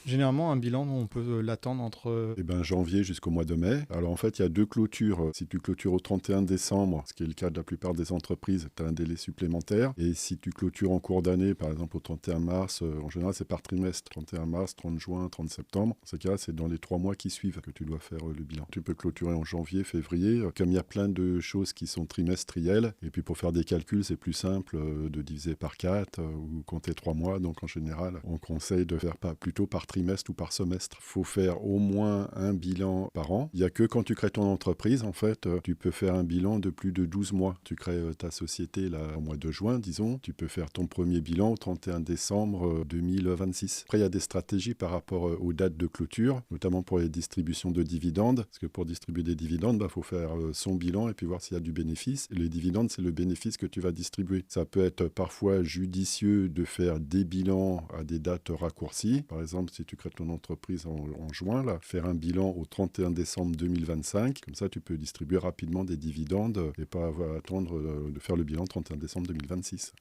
Généralement, un bilan, on peut l'attendre entre... Eh ben, janvier jusqu'au mois de mai. Alors en fait, il y a deux clôtures. Si tu clôtures au 31 décembre, ce qui est le cas de la plupart des entreprises, tu as un délai supplémentaire. Et si tu clôtures en cours d'année, par exemple au 31 mars, en général c'est par trimestre, 31 mars, 30 juin, 30 septembre. Dans ce cas, c'est dans les 3 mois qui suivent que tu dois faire le bilan. Tu peux clôturer en janvier, février. Comme il y a plein de choses qui sont trimestrielles, et puis pour faire des calculs, c'est plus simple de diviser par 4 ou compter 3 mois. Donc en général, on conseille de faire plutôt par trimestre ou par semestre. Il faut faire au moins un bilan par an. Il n'y a que quand tu crées ton entreprise, en fait, tu peux faire un bilan de plus de 12 mois. Tu crées ta société là, au mois de juin, disons. Tu peux faire ton premier bilan au 31 décembre 2026. Après, il y a des stratégies par rapport aux dates de clôture, notamment pour les distributions de dividendes. Parce que pour distribuer des dividendes, faut faire son bilan et puis voir s'il y a du bénéfice. Et les dividendes, c'est le bénéfice que tu vas distribuer. Ça peut être parfois judicieux de faire des bilans à des dates raccourcies. Par exemple, si tu crées ton entreprise en juin, là, faire un bilan au 31 décembre 2025. Comme ça, tu peux distribuer rapidement des dividendes et pas attendre de faire le bilan 31 décembre 2026.